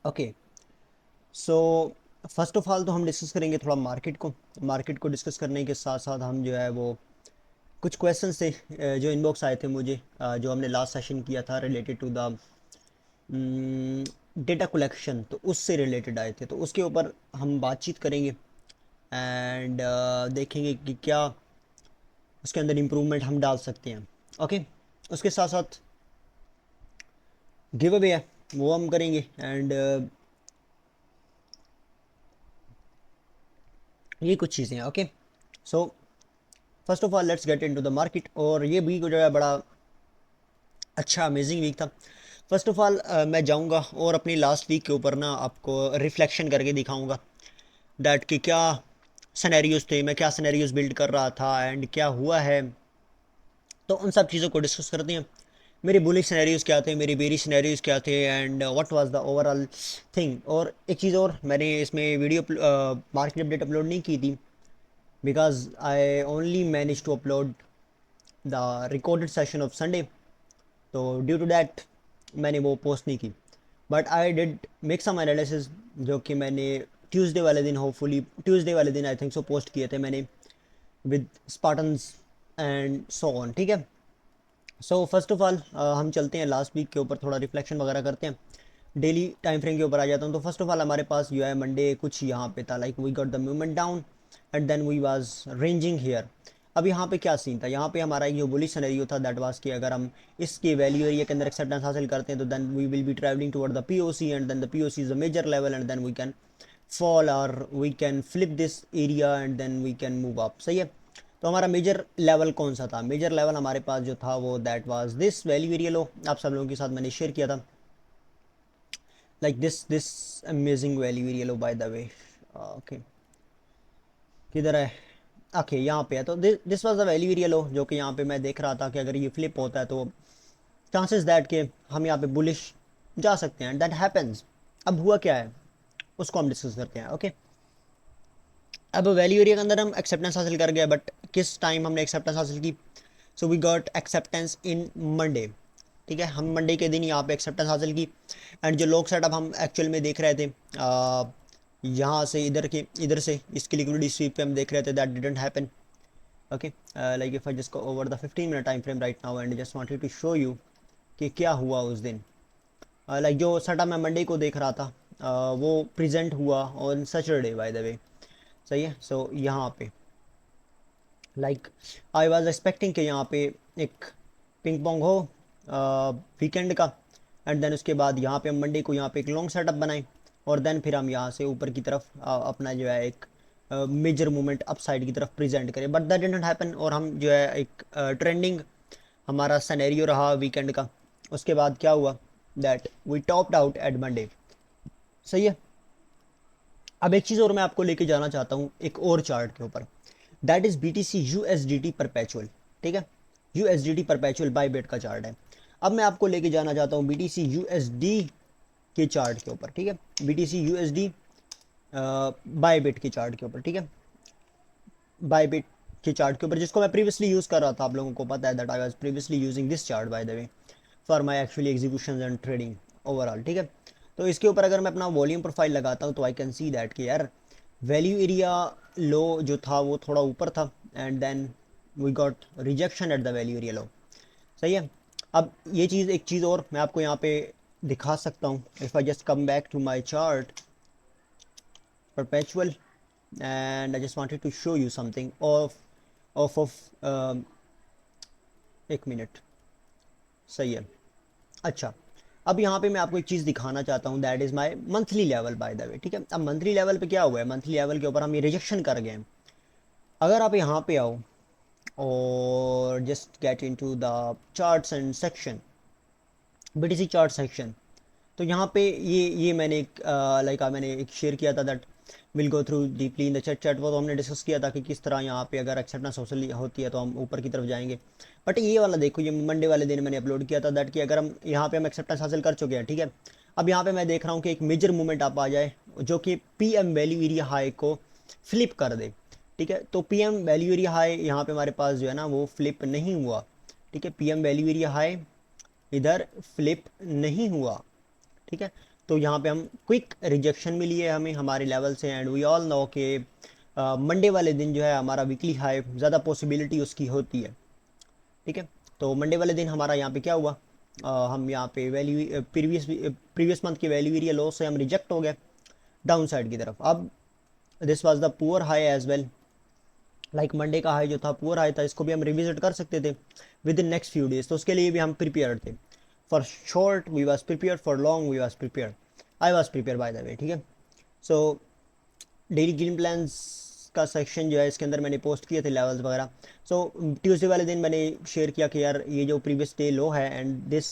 Okay. So first of all तो हम discuss करेंगे थोड़ा मार्केट को डिस्कस करने के साथ साथ हम जो है वो कुछ क्वेश्चंस थे जो इनबॉक्स आए थे मुझे, जो हमने लास्ट सेशन किया था related to the data collection, तो उससे रिलेटेड आए थे, तो उसके ऊपर हम बातचीत करेंगे एंड देखेंगे कि क्या उसके अंदर इम्प्रूवमेंट हम डाल सकते हैं। ओके। उसके साथ साथ गिव अवे है, वो हम करेंगे एंड ये कुछ चीज़ें हैं। Okay. So first of all let's get into the market. और ये वीक जो है बड़ा अच्छा अमेजिंग वीक था। फर्स्ट ऑफ ऑल मैं जाऊंगा और अपनी लास्ट वीक के ऊपर ना आपको रिफ्लेक्शन करके दिखाऊंगा दैट कि क्या सिनेरियोज थे, मैं क्या सिनेरियोज बिल्ड कर रहा था एंड क्या हुआ है। तो उन सब चीज़ों को डिस्कस करते हैं। मेरे बुलिश सिनेरियोज क्या थे, मेरी बेरी सिनेरियोज क्या थे and what was the overall thing. और एक चीज़ और, मैंने इसमें वीडियो मार्केट अपडेट अपलोड नहीं की थी because I only manage to upload the recorded session of Sunday. तो ड्यू टू दैट मैंने वो पोस्ट नहीं की। But I did make some analysis जो कि मैंने ट्यूसडे वाले दिन, होपफुली ट्यूसडे वाले दिन आई थिंक सो पोस्ट किए थे मैंने with Spartans and so on. ठीक है। सो फर्स्ट ऑफ ऑल हम चलते हैं लास्ट वीक के ऊपर, थोड़ा रिफ्लेक्शन वगैरह करते हैं। डेली टाइम फ्रेम के ऊपर आ जाता हूँ। तो फर्स्ट ऑफ ऑल हमारे पास जो है मंडे कुछ यहाँ पे था, like we got the movement down and then we was ranging here. अब यहाँ पे क्या सीन था, यहाँ पे हमारा जो बुलिश सिनेरियो था दैट वाज कि अगर हम इसके वैल्यू एरिया के अंदर एक्सेप्टेंस हासिल करते हैं तो then we will be travelling toward the POC and then the POC is a major level and then we can fall or we can flip this area and then we can move up. सही है। तो हमारा major level कौन सा था, major level हमारे पास जो था वो that was this value area low. आप सब लोगों के साथ मैंने शेयर किया था, like this amazing value area low by the way. Okay, किधर है? ओके, यहाँ पे है। तो this was the value area low, जो कि यहाँ पे मैं देख रहा था कि अगर ये फ्लिप होता है तो चांसेस दैट के हम यहाँ पे बुलिश जा सकते हैं, दैट हैपेंस। अब हुआ क्या है उसको हम डिस्कस करते हैं। ओके। अब वैल्यू एरिया के अंदर हम एक्सेप्टेंस हासिल कर गए, बट किस टाइम हमने एक्सेप्टेंस हासिल की? So we got acceptance in Monday. ठीक है, हम मंडे के दिन यहाँ पे एक्सेप्टेंस हासिल की एंड जो लोग सेटअप हम एक्चुअल में देख रहे थे यहाँ से इधर से इसकी लिक्विडिटी स्वीप पे हम देख रहे थे, that didn't happen. Okay. Like if I just go over the 15 minute time frame right now and just wanted to show you कि क्या हुआ उस दिन। लाइक जो सेटअप मैं मंडे को देख रहा था वो प्रेजेंट हुआ ऑन सैटरडे बाय द वे। सही है। सो यहाँ पे लाइक आई वॉज एक्सपेक्टिंग कि यहाँ पे एक पिंग पोंग हो वीकेंड का एंड देन उसके बाद यहाँ पे हम मंडे को यहाँ पे एक लॉन्ग सेटअप बनाएं और देन फिर हम यहाँ से ऊपर की तरफ अपना जो है एक मेजर मूवमेंट अप साइड की तरफ प्रेजेंट करें, बट दैट डिडंट हैपन। और हम जो है एक ट्रेंडिंग हमारा सिनेरियो रहा वीकेंड का। उसके बाद क्या हुआ, that we topped out at Monday. सही है। अब एक चीज़ और मैं आपको लेके जाना चाहता हूँ एक और चार्ट के ऊपर, that is BTC USDT perpetual. ठीक है, USDT परपेचुअल बाय बिट का चार्ट है। अब मैं आपको लेके जाना चाहता हूँ BTC USD के चार्ट के ऊपर। ठीक है, BTC USD बाय बिट के चार्ट के ऊपर। ठीक है, बाय बिट के चार्ट के ऊपर, जिसको मैं प्रीवियसली यूज़ कर रहा था। आप लोगों को पता है that I was previously using this chart by the way for my actually execution and trading overall. ठीक है। तो इसके ऊपर अगर मैं अपना वॉल्यूम प्रोफाइल लगाता हूँ तो आई कैन सी दैट कि यार वैल्यू एरिया लो जो था वो थोड़ा ऊपर था and then we got rejection at the value area low. सही है। अब ये चीज़, एक चीज़ और मैं आपको यहाँ पे दिखा सकता हूँ। If I just come back to my chart perpetual and I just wanted to show you something of एक मिनट। सही है। अच्छा, अब यहाँ पे मैं आपको एक चीज़ दिखाना चाहता हूँ, that is my monthly level by the way. ठीक है, अब मंथली लेवल पे क्या हुआ है, मंथली लेवल के ऊपर हम ये रिजेक्शन कर गए हैं। अगर आप यहाँ पे आओ और just get into the charts and section, BTC chart section, तो यहाँ पे ये मैंने एक मैंने एक शेयर किया था that will go through deeply in the chat chat. वो तो हमने डिस्कस किया था कि किस तरह यहाँ पे अगर एक्सेप्टेंस हासिल होती है तो हम ऊपर की तरफ जाएंगे। बट ये वाला देखो, ये मंडे वाले दिन मैंने अपलोड किया था दैट कि अगर हम यहाँ पे हम एक्सेप्टेंस हासिल कर चुके हैं। ठीक है, अब यहाँ पे मैं देख रहा हूँ कि एक मेजर मूवमेंट आप आ जाए जो कि PM वैल्यू एरिया हाई को फ्लिप कर दे। ठीक है, तो PM वैल्यू एरिया हाई यहाँ पे हमारे पास जो है ना वो फ्लिप नहीं हुआ। ठीक है, PM वैल्यू एरिया हाई इधर फ्लिप नहीं हुआ। ठीक है। तो यहाँ पे हम क्विक रिजेक्शन मिली है हमें हमारे लेवल से, एंड वी ऑल नो कि मंडे वाले दिन जो है हमारा वीकली हाई ज़्यादा पॉसिबिलिटी उसकी होती है, ठीक है। तो मंडे वाले दिन हमारा यहाँ पे क्या हुआ, हम यहाँ पे वैल्यू प्रीवियस मंथ की वैल्यू एरिया लो से हम रिजेक्ट हो गए डाउन साइड की तरफ। अब this was the poor high as well, like Monday का हाई जो था पुअर हाई था, इसको भी हम रिविजिट कर सकते थे within next few days, तो उसके लिए भी हम प्रिपेयर थे। For short we was prepare, for long we was prepare, I was prepare by the way, ठीक है। सो डेली गेम प्लान्स का सेक्शन जो है इसके अंदर मैंने पोस्ट किए थे लेवल्स वगैरह। सो ट्यूसडे वाले दिन मैंने शेयर किया कि यार ये जो प्रीवियस डे लो है and this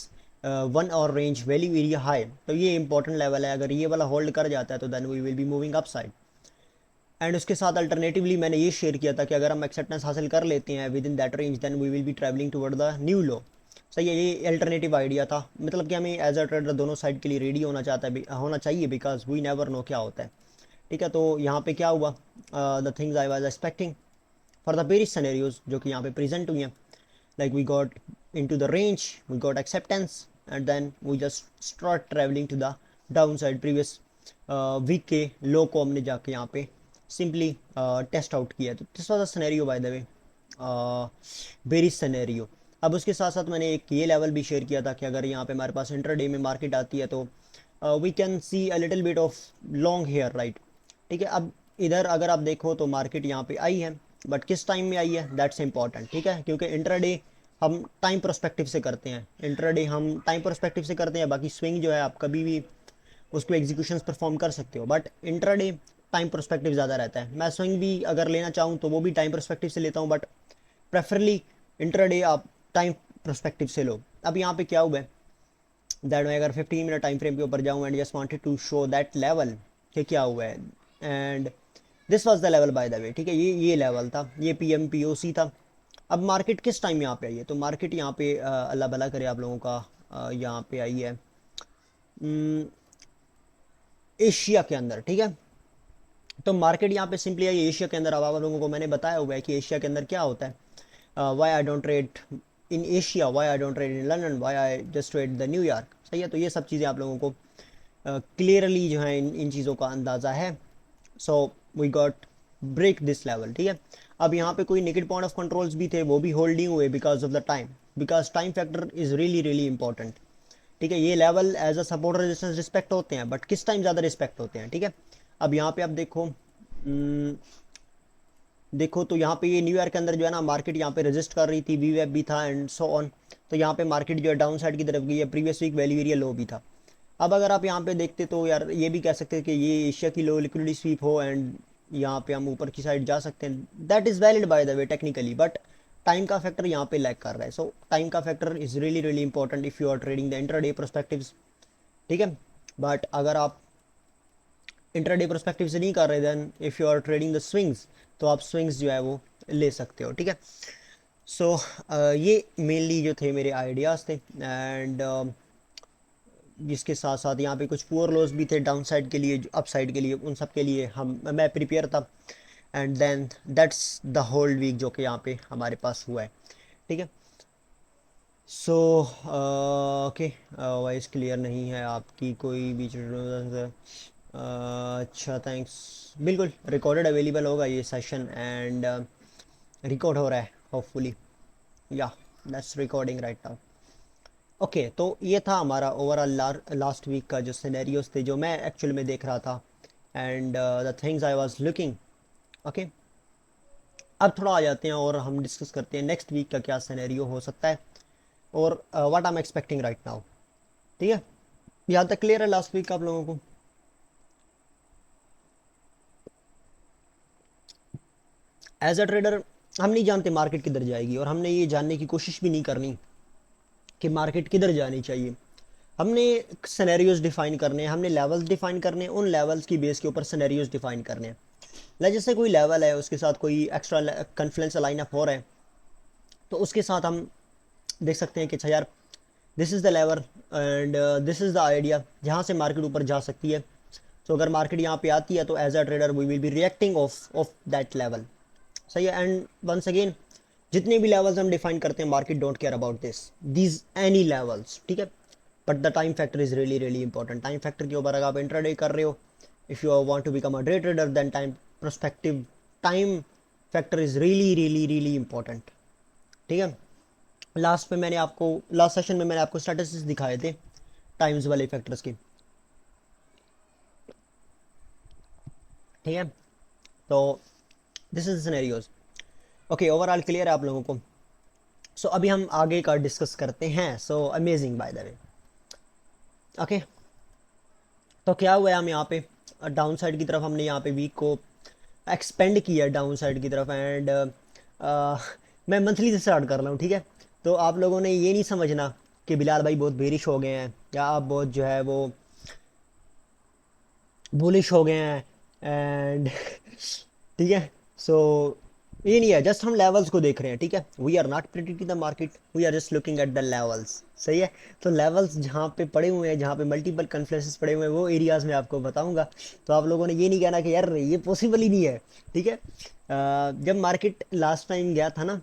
1 hour range value area high, तो ये इंपॉर्टेंट लेवल है, अगर ये वाला होल्ड कर जाता है तो then we will be moving up side. And उसके साथ अल्टरनेटिवली मैंने ये शेयर किया था कि अगर हम एक्सेप्टेंस हासिल कर लेते हैं within that range then we will be travelling toward the new low. सही है, ये अल्टरनेटिव आइडिया था, मतलब कि हमें एज अ ट्रेडर दोनों साइड के लिए रेडी होना चाहिए बिकॉज वी नेवर नो क्या होता है, ठीक है। तो यहाँ पे क्या हुआ, the things I was expecting for the various scenarios जो कि यहाँ पे प्रेजेंट हुई हैं, like we got into the range, we got acceptance, and then we just start traveling to the downside। previous week के लो को हमने जाके यहाँ पे simply टेस्ट आउट किया, तो this was a scenario bye the way, very scenario. अब उसके साथ साथ मैंने एक ये लेवल भी शेयर किया था कि अगर यहाँ पे हमारे पास इंटरडे में मार्केट आती है तो we can see a little bit of long here, right, ठीक है। अब इधर अगर आप देखो तो मार्केट यहाँ पे आई है, बट किस टाइम में आई है दैट्स इंपॉर्टेंट, ठीक है, क्योंकि इंट्राडे हम टाइम प्रोस्पेक्टिव से करते हैं, इंट्राडे हम टाइम प्रोस्पेक्टिव से करते हैं, बाकी स्विंग जो है आप कभी भी उसको एग्जीक्यूशंस परफॉर्म कर सकते हो, बट इंट्राडे टाइम प्रोस्पेक्टिव ज़्यादा रहता है। मैं स्विंग भी अगर लेना चाहूँ तो वो भी टाइम प्रोस्पेक्टिव से लेता हूँ, बट प्रेफरली इंट्राडे आप टाइम प्रोस्पेक्टिव से लो। अब यहाँ पे क्या हुआ है दैट मैं अगर 15 मिनट टाइम फ्रेम के ऊपर जाऊँ and just wanted to show that level कि क्या हुआ है, and this was the level by the way, ठीक है, ये लेवल था, ये P M P O C था। अब मार्केट किस टाइम यहाँ पे आई है, तो मार्केट यहाँ पे अल्लाह भला करे आप लोगों का, यहाँ पे आई है एशिया के अंदर, ठीक है। तो मार्केट यहाँ पे सिंपली आई एशिया के अंदर। अब आप लोगों को मैंने बताया हुआ है कि एशिया के अंदर क्या होता है, why I don't trade in Asia, why I don't trade in London, why I just trade the New York, सही है। तो ये सब चीज़ें आप लोगों को क्लियरली जो है इन चीज़ों का अंदाज़ा है। So we got break this level, ठीक है। अब यहाँ पे कोई नेगेटिव पॉइंट ऑफ कंट्रोल्स भी थे, वो भी होल्डिंग हुए because of the time, because time factor is really really important, ठीक है। ये level as a support resistance respect होते हैं, बट किस टाइम ज़्यादा रिस्पेक्ट होते हैं, ठीक है। अब यहाँ पे आप देखो, देखो तो यहाँ पे ये न्यूयॉर्क के अंदर जो है ना मार्केट यहाँ पे रेजिस्ट कर रही थी, वी वेब भी था एंड सो ऑन, तो यहाँ पे मार्केट जो है डाउन साइड की तरफ गई है, प्रीवियस वीक वैल्यू एरिया लो भी था। अब अगर आप यहाँ पे देखते तो यार ये भी कह सकते हैं कि ये एशिया की लो लिक्विडिटी स्वीप हो एंड यहाँ पे हम ऊपर की साइड जा सकते हैं, that is valid by the way technically, but time का फैक्टर यहाँ पे लैग कर रहा है। सो टाइम का factor is really really important if you are trading the intraday prospectives, ठीक है। बट अगर आप इंट्राडे प्रोस्पेक्टिव से नहीं कर रहे then if you are trading the swings, तो आप स्विंग्स जो है वो ले सकते हो, ठीक है। सो ये मेनली जो थे मेरे आइडियाज़ थे, एंड जिसके साथ साथ यहाँ पे कुछ पुअर लॉस भी थे डाउन साइड के लिए, अप साइड के लिए, उन सब के लिए मैं प्रिपेयर था। And then that's the whole week जो कि यहाँ पे हमारे पास हुआ है, ठीक है। सो ओके, वॉइस क्लियर नहीं है आपकी, कोई भी अच्छा थैंक्स, बिल्कुल रिकॉर्डेड अवेलेबल होगा ये सेशन, एंड रिकॉर्ड हो रहा है होपफुली, या that's recording right now. Okay, तो ये था हमारा ओवरऑल लास्ट वीक का जो सिनेरियोस थे जो मैं एक्चुअल में देख रहा था, and the things I was looking. Okay, अब थोड़ा आ जाते हैं और हम डिस्कस करते हैं नेक्स्ट वीक का क्या सिनेरियो हो सकता है और what I am expecting right now, ठीक है। यहाँ तक क्लियर है लास्ट वीक का आप लोगों को? एज अ ट्रेडर हम नहीं जानते मार्केट किधर जाएगी, और हमने ये जानने की कोशिश भी नहीं करनी कि मार्केट किधर जानी चाहिए। हमने सिनेरियोज डिफाइन करने हैं, हमने लेवल्स डिफाइन करने हैं, उन लेवल्स की बेस के ऊपर सिनेरियोज डिफाइन करने हैं। लाइक जैसे कोई लेवल है उसके साथ कोई एक्स्ट्रा कन्फ्लुएंस लाइन अप हो रहा है, तो उसके साथ हम देख सकते हैं कि अच्छा यार this is the level and this is the idea जहाँ से मार्केट ऊपर जा सकती है। तो अगर मार्केट यहाँ पे आती है तो as a trader we will be reacting of that level, सही है। एंड वंस अगेन जितने भी लेवल्स हम डिफाइन करते हैं market don't care about this these any levels, ठीक है। But the time factor is really really important. Time factor के ऊपर अगर आप इंट्राडे कर रहे हो, if you want to become a day trader, then time prospective time factor is really really really important. ठीक है, लास्ट सेशन में मैंने आपको स्टैटिस्टिक्स दिखाए थे टाइम्स वाले फैक्टर्स की। ठीक है, तो this is scenarios. Okay, overall clear है आप लोगों को? सो अभी हम आगे का डिस्कस करते हैं। So amazing bye the way. Okay, तो क्या हुआ है, हम यहाँ पे डाउन साइड की तरफ हमने यहाँ पे वीक को एक्सपेंड किया डाउन साइड की तरफ। एंड मैं मंथली से स्टार्ट कर रहा हूँ। ठीक है, तो आप लोगों ने ये नहीं समझना कि बिलाल भाई बहुत बेरिश हो गए हैं या आप बहुत जो है वो बुलिश हो गए हैं। एंड ठीक है, सो ये नहीं है, जस्ट हम लेवल्स को देख रहे हैं। ठीक है, we are not predicting the market, we are just looking at the levels. सही है, तो लेवल्स जहाँ पे पड़े हुए हैं, जहाँ पे मल्टीपल कन्फ्लुएंसेस पड़े हुए हैं, वो एरियाज में आपको बताऊंगा। तो आप लोगों ने ये नहीं कहना कि यार ये पॉसिबल ही नहीं है। ठीक है, जब मार्केट लास्ट टाइम गया था ना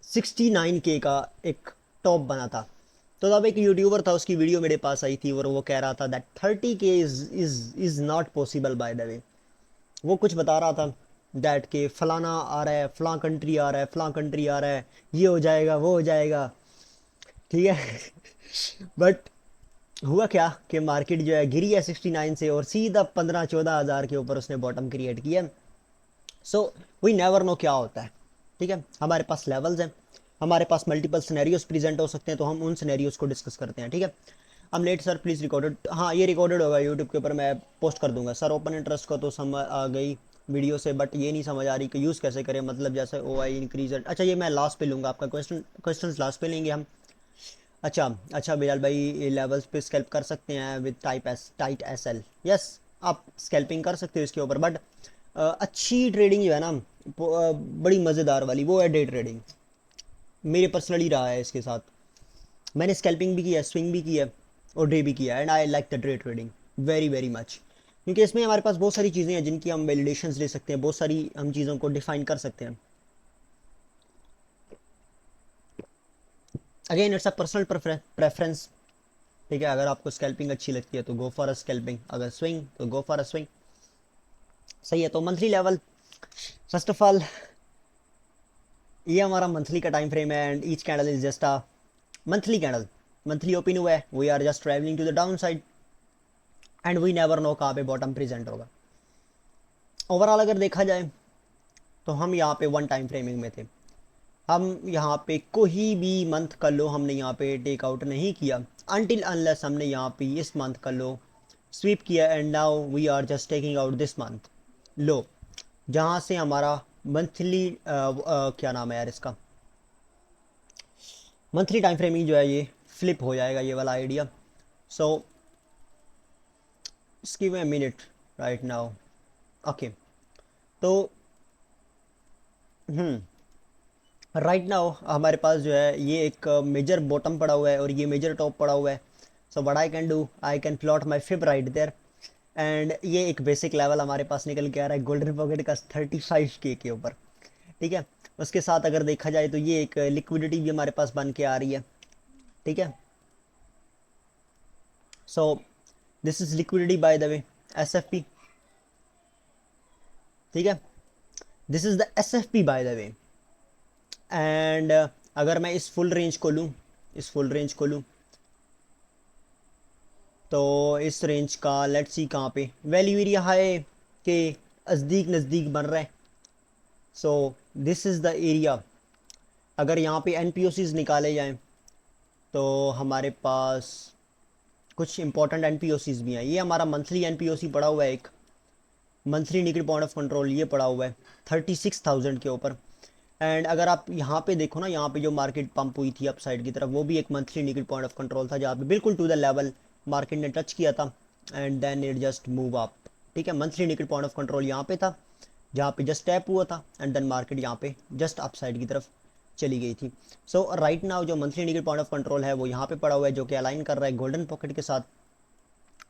69K का एक टॉप बना था, तो तब एक यूट्यूबर था, उसकी वीडियो मेरे पास आई थी और वो कह रहा था that 30K is not possible by the वे। वो कुछ बता रहा था दैट के फलाना आ रहा है, फलां कंट्री आ रहा है, फलां कंट्री आ रहा है, ये हो जाएगा, वो हो जाएगा। ठीक है बट हुआ क्या कि मार्केट जो है गिरी है 69 से और सीधा 15-14 हज़ार के ऊपर उसने बॉटम क्रिएट किया। सो वी नेवर नो क्या होता है। ठीक है, हमारे पास लेवल्स हैं, हमारे पास मल्टीपल सिनेरियोज प्रेजेंट हो सकते हैं, तो हम उन सिनेरियोज को डिस्कस करते हैं। ठीक है, हम लेट सर प्लीज़ रिकॉर्डेड, हाँ ये रिकॉर्डेड होगा यूट्यूब के ऊपर, मैं पोस्ट कर दूंगा सर। ओपन इंटरेस्ट को तो समझ आ गई वीडियो से, बट ये नहीं समझ आ रही कि यूज़ कैसे करें, मतलब जैसे ओ आई इंक्रीज। अच्छा, ये मैं लास्ट पे लूँगा, आपका क्वेश्चन लास्ट पे लेंगे हम। अच्छा अच्छा बिलाल भाई, लेवल्स पे स्कैल्प कर सकते हैं with tight S L. Yes, आप स्कैल्पिंग कर सकते हो इसके ऊपर, बट अच्छी ट्रेडिंग जो है ना, बड़ी मज़ेदार वाली, वो है डे ट्रेडिंग। मेरे पर्सनली रहा है इसके साथ, मैंने स्कैल्पिंग भी किया है, स्विंग भी किया है और डे भी किया है, and I like the day trading very very much. क्योंकि इसमें हमारे पास बहुत सारी चीज़ें हैं जिनकी हम वैलिडेशंस ले सकते हैं, बहुत सारी हम चीज़ों को डिफाइन कर सकते हैं। Again it's a personal preference. ठीक है, अगर आपको स्कैल्पिंग अच्छी लगती है तो गो फॉर अ स्कैल्पिंग, अगर स्विंग तो गो फॉर अ स्विंग। सही है, तो monthly level, first of all ये हमारा मंथली का टाइम फ्रेम है and each candle is just a monthly candle. Monthly open हुआ है, we are just travelling to the down side and we never know कहाँ पे बॉटम प्रेजेंट होगा। Overall अगर देखा जाए तो हम यहाँ पे वन टाइम फ्रेमिंग में थे, हम यहाँ पे कोई भी मंथ का लो हमने यहाँ पे टेक आउट नहीं किया अनटिल अनलेस हमने यहाँ पे इस मंथ का लो स्वीप किया। And now we are just taking out this month low, जहाँ से हमारा मंथली क्या नाम है यार इसका, मंथली टाइम फ्रेमिंग जो है ये फ्लिप हो जाएगा, ये वाला idea. So give a minute right now. Okay, तो राइट नाउ हमारे पास जो है ये एक मेजर बॉटम पड़ा हुआ है और ये मेजर टॉप पड़ा हुआ है। So what I can do, I can plot my fib right there. And ये एक बेसिक लेवल हमारे पास निकल के आ रहा है गोल्डन पॉकेट का 35K के ऊपर। ठीक है, उसके साथ अगर देखा जाए तो ये एक लिक्विडिटी भी हमारे पास बन के आ रही है। ठीक है, सो this is liquidity bye the way, S F P. ठीक है, this is the S F P bye the way. And अगर मैं इस फुल रेंज को लूँ, इस फुल रेंज को लूँ तो इस रेंज का लेट्स सी कहाँ पे वैल्यू एरिया हाई के नज़दीक नज़दीक बन रहा है। So this is the area. अगर यहाँ पे एन पी ओ सीज निकाले जाएँ तो हमारे पास कुछ important N P O Cs भी हैं। ये हमारा monthly N P O C पड़ा हुआ है, एक मंथली निकल पॉइंट ऑफ कंट्रोल ये पड़ा हुआ है 36,000 के ऊपर। एंड अगर आप यहाँ पे देखो ना, यहाँ पे जो मार्केट पंप हुई थी अप साइड की तरफ, वो भी एक मंथली निकल पॉइंट ऑफ कंट्रोल था, जहाँ पे बिल्कुल टू द लेवल मार्केट ने टच किया था and then it just move up. ठीक है, मंथली निकल पॉइंट ऑफ कंट्रोल यहाँ पे था, जहाँ पे जस्ट टैप हुआ था एंड देन मार्केट यहाँ पे जस्ट अप साइड की तरफ चली गई थी। सो राइट नाउ जो मंथली निकल पॉइंट ऑफ कंट्रोल है वो यहाँ पे पड़ा हुआ है, जो कि अलाइन कर रहा है गोल्डन पॉकेट के साथ।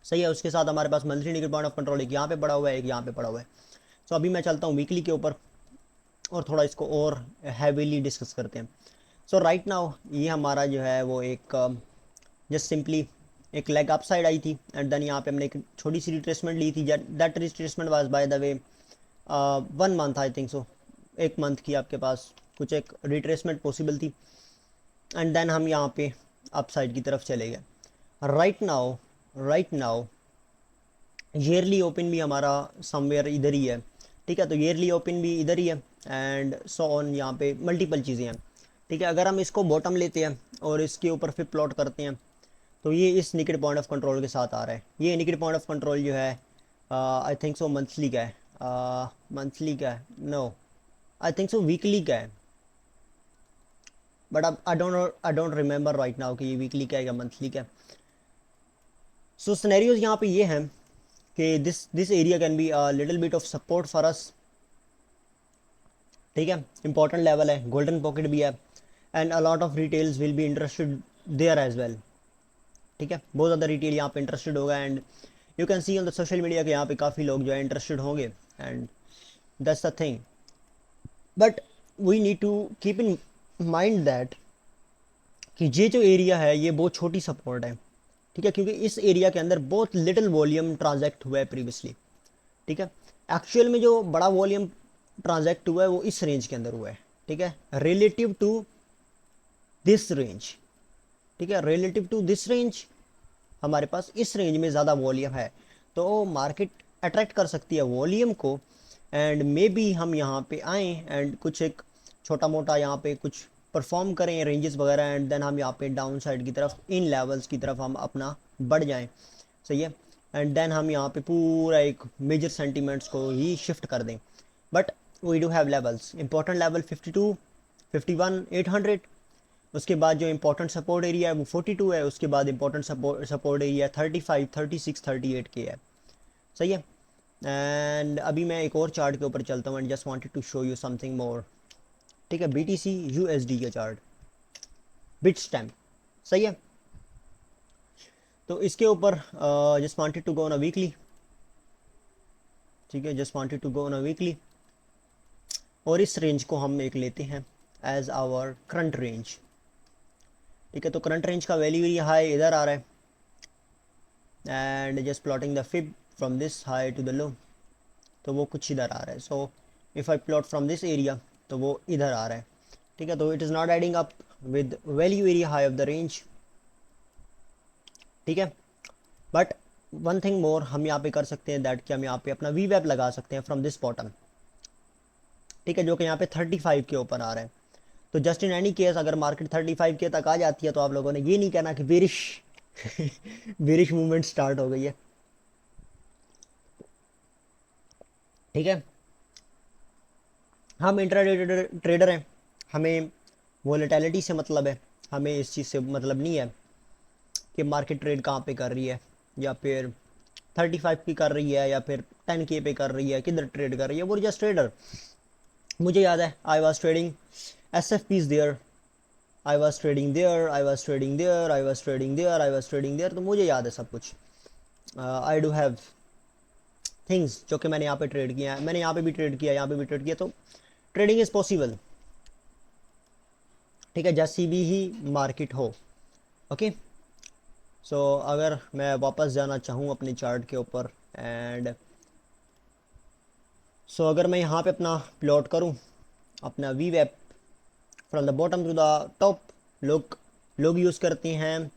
सही है, उसके साथ हमारे पास मंथली निकल पॉइंट ऑफ कंट्रोल एक यहाँ पे पड़ा हुआ है, एक यहाँ पे पड़ा हुआ है। सो अभी मैं चलता हूँ वीकली के ऊपर और थोड़ा इसको और हैवीली डिस्कस करते हैं। सो राइट नाउ ये हमारा जो है वो एक जस्ट सिंपली एक लेग अप साइड आई थी एंड देन यहाँ पे हमने एक छोटी सी रिट्रेसमेंट ली थी, that retracement was by the way 1 month I think so, 1 month की आपके पास कुछ एक रिट्रेसमेंट पॉसिबल थी एंड देन हम यहाँ पे अप साइड की तरफ चले गए। राइट नाउ ईयरली ओपन भी हमारा समवेयर इधर ही है, ठीक है, तो ईयरली ओपन भी इधर ही है एंड सो ऑन, यहाँ पे मल्टीपल चीज़ें हैं, ठीक है। अगर हम इसको बॉटम लेते हैं और इसके ऊपर फिर प्लॉट करते हैं तो ये इस निकेट पॉइंट ऑफ कंट्रोल के साथ आ रहा है। ये निकेट पॉइंट ऑफ कंट्रोल जो है आई थिंक सो मंथली का है, मंथली का है, no I think so weekly का है, बट अब I don't remember right now कि ये वीकली का है या मंथली का है। सो सिनेरियोज यहाँ पे ये हैं कि this area can be a little bit of support for us, ठीक है, इंपॉर्टेंट लेवल है, गोल्डन पॉकेट भी है and a lot of retails will be interested there as well, ठीक है, बहुत ज़्यादा रिटेल यहाँ पे इंटरेस्टेड होगा and you can see on the social media के यहाँ पे काफ़ी लोग जो है इंटरेस्टेड होंगे and that's the thing. But we need to keep in mind that कि ये जो एरिया है ये बहुत छोटी सपोर्ट है, ठीक है, क्योंकि इस एरिया के अंदर बहुत लिटिल वॉल्यूम ट्रांजैक्ट हुआ है प्रीवियसली, ठीक है। एक्चुअल में जो बड़ा वॉल्यूम ट्रांजैक्ट हुआ है वो इस रेंज के अंदर हुआ है, ठीक है, रिलेटिव टू दिस रेंज, ठीक है, रिलेटिव टू दिस रेंज हमारे पास इस रेंज में ज़्यादा वॉल्यूम है, तो मार्केट अट्रैक्ट कर सकती है वॉल्यूम को एंड मे बी हम यहाँ पे आएँ एंड कुछ एक छोटा मोटा यहाँ पे कुछ परफॉर्म करें रेंजेस वगैरह एंड देन हम यहाँ पे डाउन साइड की तरफ इन लेवल्स की तरफ हम अपना बढ़ जाएं, सही है, एंड देन हम यहाँ पे पूरा एक मेजर सेंटीमेंट्स को ही शिफ्ट कर दें। But we do have levels, important level 52, 51, 800, उसके बाद जो इंपॉर्टेंट सपोर्ट एरिया है वो 42 है, उसके बाद इंपॉर्टेंट सपोर्ट एरिया 35, 36, 38 के है, सही है। एंड अभी मैं एक और चार्ट के ऊपर चलता हूँ and just wanted to show you something more, ठीक है, BTC USD का चार्ट, बिट स्टैम्प, सही है। तो इसके ऊपर just wanted to go on a weekly, ठीक है, just wanted to go on a weekly और इस रेंज को हम एक लेते हैं एज आवर करंट रेंज, ठीक है। तो करंट रेंज का वैल्यू ये हाई इधर आ रहा है and just plotting the fib from this high to the low, तो वो कुछ इधर आ रहा है। So if I plot from this area तो वो इधर आ रहा है, ठीक है, तो it is not adding up with value area high of the range, ठीक है। बट वन थिंग मोर हम यहाँ पे कर सकते हैं दैट कि हम यहाँ पे अपना वी वेब लगा सकते हैं फ्रॉम दिस बॉटम, ठीक है, जो कि यहाँ पे 35 के ऊपर आ रहा है। तो जस्ट इन एनी केस अगर मार्केट 35 के तक आ जाती है तो आप लोगों ने ये नहीं कहना कि बेरिश बेरिश मूवमेंट स्टार्ट हो गई है, ठीक है। हम इंट्राडे ट्रेडर हैं, हमें वोलेटिलिटी से मतलब है, हमें इस चीज़ से मतलब नहीं है कि मार्केट ट्रेड कहाँ पे कर रही है या फिर 35 की कर रही है या फिर 10K पे कर रही है, किधर ट्रेड कर रही है, वो जस्ट ट्रेडर। मुझे याद है I was trading SFPs there, I was trading there, I was trading there, I was trading there, I was trading there, तो मुझे याद है सब कुछ। आई डू हैव थिंग्स जो कि मैंने यहाँ पे ट्रेड किया है, मैंने यहाँ पे भी ट्रेड किया, यहाँ पे भी ट्रेड किया, तो ट्रेडिंग इज़ पॉसिबल, ठीक है, जैसी भी ही मार्केट हो, ओके। सो अगर मैं वापस जाना चाहूँ अपने चार्ट के ऊपर एंड सो अगर मैं यहाँ पे अपना प्लॉट करूँ अपना वी वेब from the bottom to the top, लोग यूज़ करते हैं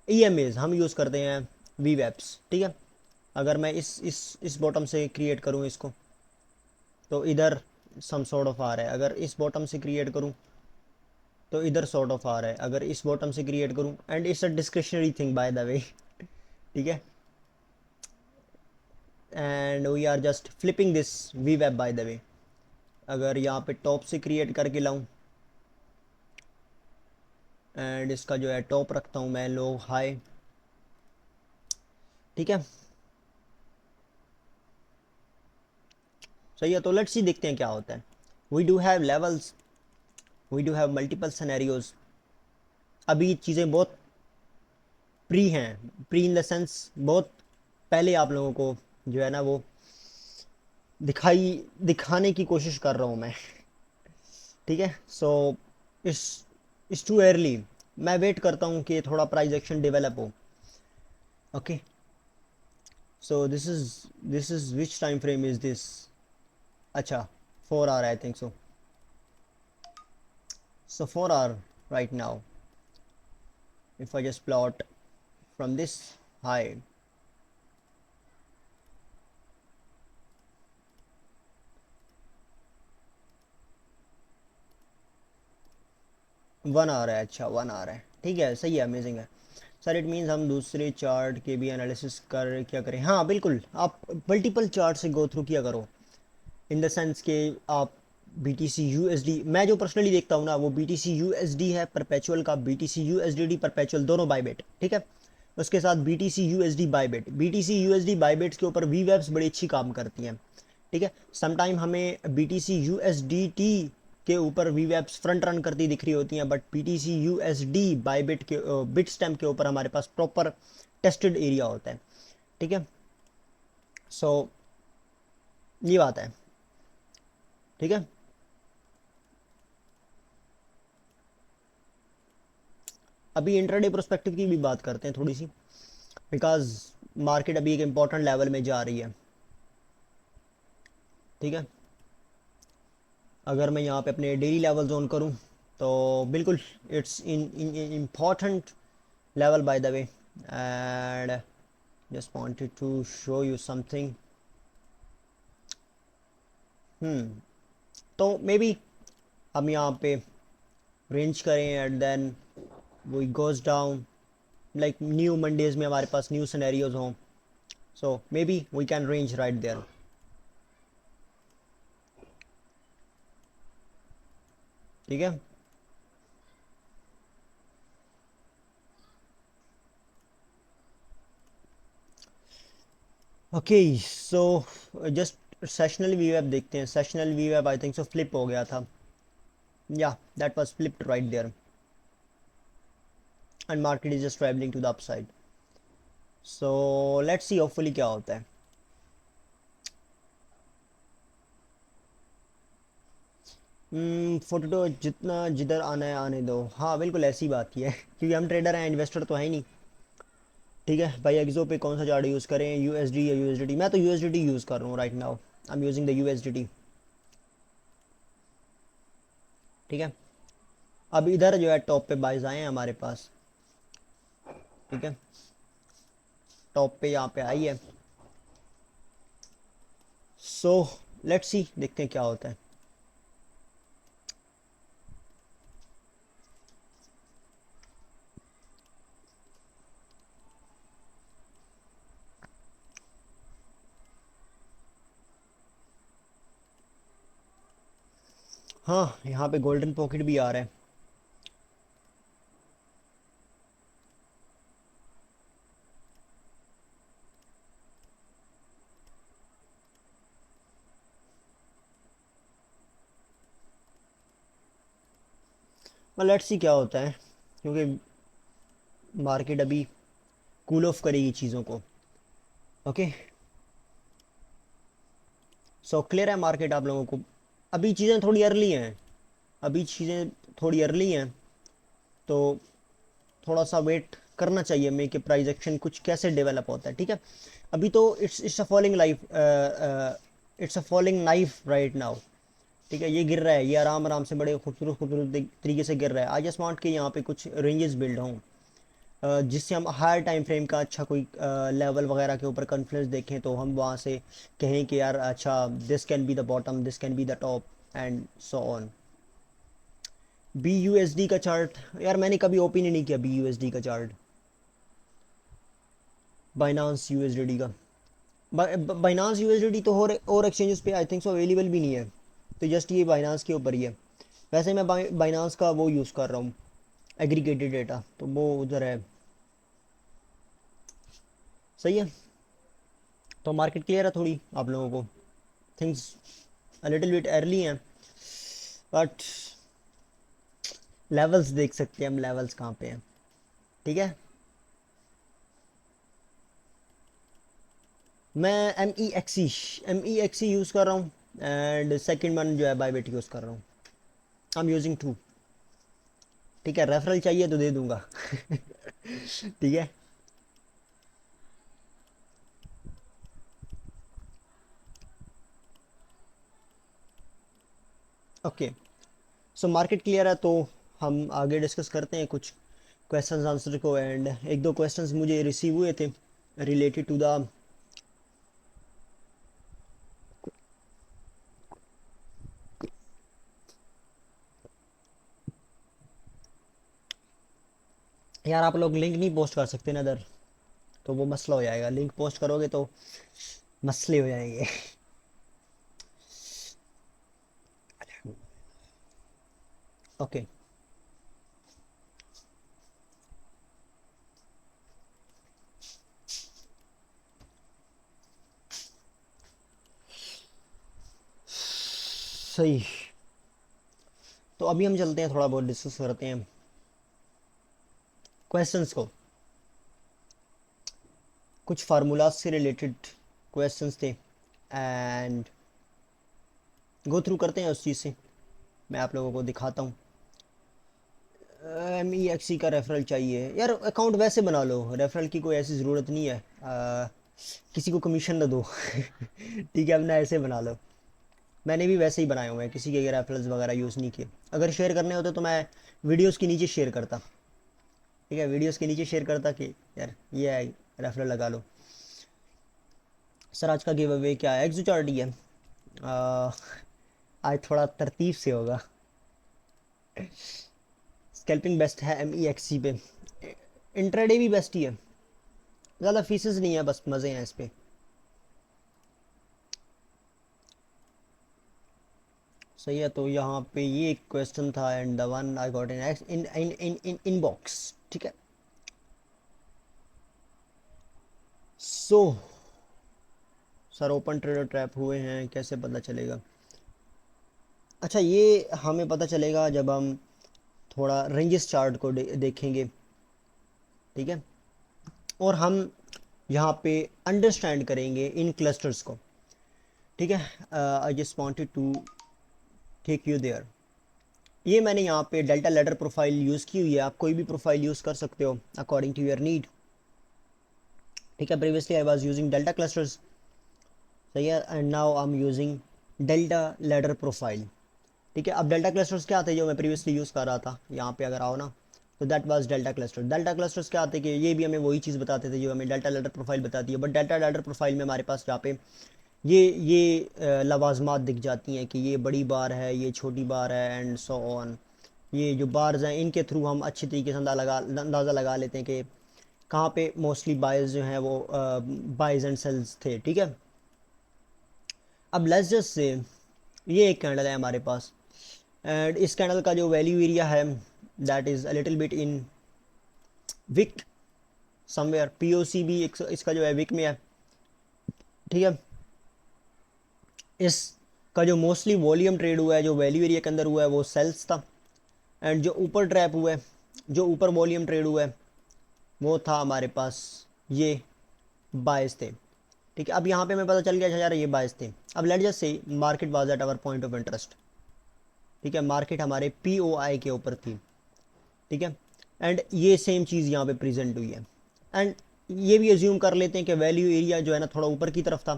EMAs, हम यूज़ करते हैं वी वेब्स, ठीक है। अगर मैं इस बॉटम से क्रिएट करूँ इसको तो इधर सम सॉर्ट ऑफ आ रहा है, अगर इस बॉटम से क्रिएट करूँ तो इधर सॉर्ट ऑफ आ रहा है, अगर इस बॉटम से क्रिएट करूँ and it's a discretionary thing by the way, ठीक है, and we are just flipping this वी वेब बाय द वे। अगर यहाँ पे टॉप से क्रिएट करके लाऊं एंड इसका जो है टॉप रखता हूँ मैं लो हाई, ठीक है, सही है। तो लेट्स सी देखते हैं क्या होता है। We do have levels, we do have multiple scenarios, अभी चीज़ें बहुत प्री हैं, प्री इन द सेंस बहुत पहले आप लोगों को जो है ना वो दिखाने की कोशिश कर रहा हूँ मैं, ठीक है। सो इस टू अर्ली, मैं वेट करता हूँ कि थोड़ा प्राइस एक्शन डेवलप हो, okay, so this is which time frame is this? अच्छा, 4 hour I think so. So 4 hour right now. If I just plot from this high, 1 hour है. अच्छा 1 hour है, ठीक है, सही है, अमेजिंग है. सर इट मीन्स हम दूसरे चार्ट के भी एनालिसिस कर क्या करें? हाँ बिल्कुल, आप मल्टीपल चार्ट से गो थ्रू किया करो. इन द सेंस के आप B T C U S D, मैं जो पर्सनली देखता हूँ ना वो B T C U S D है परपेचुअल का, B T C U S D D perpetual दोनों बाईबेट, ठीक है. उसके साथ B T C U S D Bybit, B T C U S D Bybits के ऊपर वी वेब्स बड़ी अच्छी काम करती हैं, ठीक है. समटाइम हमें B T C U S D T के ऊपर वी वेब्स फ्रंट रन करती दिख रही होती हैं, but B T C U S D Bybit के बिट स्टैम के ऊपर हमारे पास प्रॉपर टेस्टेड एरिया होता है, ठीक है. सो ये बात है, ठीक है. अभी इंट्राडे प्रोस्पेक्टिव की भी बात करते हैं थोड़ी सी, बिकॉज मार्केट अभी एक इम्पॉर्टेंट लेवल में जा रही है, ठीक है. अगर मैं यहाँ पे अपने डेली लेवल ऑन करूँ तो बिल्कुल it's in important level by the way, and just wanted to show you something. तो मे बी हम यहाँ पे रेंज करें एंड देन वो goes down, like new Mondays में हमारे पास न्यू सिनेरियोज हों, so maybe we can range right there, ठीक है. ओके, सो जस्ट सेशनल वी वेब देखते हैं. सेशनल वी वेब आई थिंक सो फ्लिप हो गया था, या that was flipped right there, and market is just travelling to the upside. So let's see hopefully क्या होता है. फोटो तो जितना जिधर आना है आने दो. हाँ बिल्कुल ऐसी बात ही है क्योंकि हम ट्रेडर हैं, इन्वेस्टर तो है ही नहीं, ठीक है भाई. एक्सो पे कौन सा चार्ट यूज़ करें, यूएसडी या यूएसडीटी? मैं तो यूएसडीटी यूज़ कर रहा हूँ right now, I am using the USDT, ठीक है. अब इधर जो है टॉप पे बाइज आए हैं हमारे पास, ठीक है. टॉप पे यहाँ पे आई है. सो लेट्स सी, देखते हैं क्या होता है. हाँ यहाँ पे गोल्डन पॉकेट भी आ रहा है. लेट्स सी क्या होता है, क्योंकि मार्केट अभी कूल ऑफ करेगी चीज़ों को. ओके, सो क्लियर है मार्केट आप लोगों को? अभी चीज़ें थोड़ी अर्ली हैं, अभी चीज़ें थोड़ी अर्ली हैं, तो थोड़ा सा वेट करना चाहिए हमें कि प्राइस एक्शन कुछ कैसे डेवलप होता है, ठीक है. अभी तो it's a falling life, it's a falling knife right now, ठीक है. ये गिर रहा है, ये आराम आराम से बड़े खूबसूरत खूबसूरत तरीके से गिर रहा है. आई जस्ट वांट कि यहाँ पे कुछ रेंजेस बिल्ड हों, जिससे हम हायर टाइम फ्रेम का अच्छा कोई लेवल वगैरह के ऊपर कॉन्फ्लुएंस देखें, तो हम वहाँ से कहें कि यार अच्छा this can be the bottom, this can be the top, and so on. B U S D का चार्ट यार मैंने कभी ओपन ही नहीं किया, बी यू एस डी का chart, Binance U S D D का. Binance U S D D तो और एक्सचेंजेस पे आई थिंक सो अवेलेबल भी नहीं है, तो जस्ट ये बाइनांस के ऊपर ही है. वैसे मैं बाइनांस का वो यूज़ कर रहा हूँ, एग्रीगेटेड डेटा, तो वो उधर है, सही है. तो मार्केट क्लियर है थोड़ी आप लोगों को? थिंग्स अ लिटिल बिट अर्ली हैं, बट लेवल्स देख सकते हैं हम, लेवल्स कहाँ पे हैं, ठीक है. मैं एम ई एक्स ई यूज़ कर रहा हूँ, एंड सेकंड वन जो है बाईबिट यूज़ कर रहा हूँ. आई एम यूजिंग टू, ठीक है. रेफरल चाहिए तो दे दूंगा ठीक है. ओके, सो मार्केट क्लियर है, तो हम आगे डिस्कस करते हैं कुछ क्वेश्चंस आंसर को। एंड एक दो क्वेश्चंस मुझे रिसीव हुए थे रिलेटेड टू द, यार आप लोग लिंक नहीं पोस्ट कर सकते ना इधर, तो वो मसला हो जाएगा। लिंक पोस्ट करोगे तो मसले हो जाएंगे। ओके, सही। तो अभी हम चलते हैं, थोड़ा बहुत डिस्कस करते हैं क्वेश्चंस को। कुछ फार्मूलाज से रिलेटेड क्वेश्चंस थे एंड गो थ्रू करते हैं उस चीज़ से। मैं आप लोगों को दिखाता हूँ। एम ई एक्स सी का रेफरल चाहिए यार, अकाउंट वैसे बना लो, रेफरल की कोई ऐसी ज़रूरत नहीं है। किसी को कमीशन ना दो। ठीक है, अपना ऐसे बना लो। मैंने भी वैसे ही बनाए हुए हैं, किसी के रेफरल्स वगैरह यूज़ नहीं किए। अगर शेयर करने होते तो मैं वीडियोस के नीचे शेयर करता। ठीक है, वीडियोस के नीचे शेयर करता कि यार ये है, रेफरल लगा लो। सर आज का गिव अवे क्या है? एक्सोचार्डी है। आ, आज थोड़ा तरतीब से होगा। स्कैल्पिंग बेस्ट है एम ई एक्स सी पे, इंट्राडे भी बेस्ट ही है। ज़्यादा फीसेस नहीं है, बस मज़े हैं इस पे। सही है, तो यहाँ पे ये एक क्वेश्चन था and the one I got in in in in in inbox. ठीक है, so sir open trader trap हुए हैं कैसे पता चलेगा? अच्छा, ये हमें पता चलेगा जब हम थोड़ा रेंजेस चार्ट को देखेंगे। ठीक है, और हम यहाँ पे अंडरस्टैंड करेंगे इन क्लस्टर्स को। ठीक है, I just wanted to take you there. ये मैंने यहाँ पे डेल्टा लेडर प्रोफाइल यूज़ की हुई है, आप कोई भी प्रोफाइल यूज़ कर सकते हो अकॉर्डिंग टू योर नीड। ठीक है, previously I was using delta clusters. सही है, and now I am using delta ladder profile. ठीक है, अब डेल्टा क्लस्टर्स क्या आते हैं जो मैं प्रीवियसली यूज़ कर रहा था, यहाँ पे अगर आओ ना, तो that was delta cluster. Delta clusters क्या आते हैं कि ये भी हमें वही चीज़ बताते थे जो हमें डेल्टा लेडर प्रोफाइल बताती है। बट डेल्टा लेडर प्रोफाइल में हमारे पास यहाँ पे ये लवाजमात दिख जाती हैं कि ये बड़ी बार है, ये छोटी बार है, एंड सो ऑन। ये जो बार्स हैं इनके थ्रू हम अच्छी तरीके से अंदाज़ा लगा लेते हैं कि कहाँ पे मोस्टली बायर्स जो हैं वो बाइज एंड सेल्स थे। ठीक है, अब लेट्स जस्ट से ये एक कैंडल है हमारे पास, एंड इस कैंडल का जो वैल्यू एरिया है that is a little bit in wick somewhere. POC भी इसका जो है विक में है। ठीक है, इसका जो मोस्टली वॉल्यूम ट्रेड हुआ है, जो वैल्यू एरिया के अंदर हुआ है, वो सेल्स था। एंड जो ऊपर ट्रैप हुआ है, जो ऊपर वॉल्यूम ट्रेड हुआ है, वो था हमारे पास ये बायस थे। ठीक है, अब यहाँ पे हमें पता चल गया अच्छा यार ये बायस थे। अब let just say market was at our point of interest. ठीक है, मार्केट हमारे पी ओ आई के ऊपर थी। ठीक है, एंड ये सेम चीज़ यहाँ पे प्रेजेंट हुई है। एंड ये भी एज्यूम कर लेते हैं कि वैल्यू एरिया जो है ना थोड़ा ऊपर की तरफ था।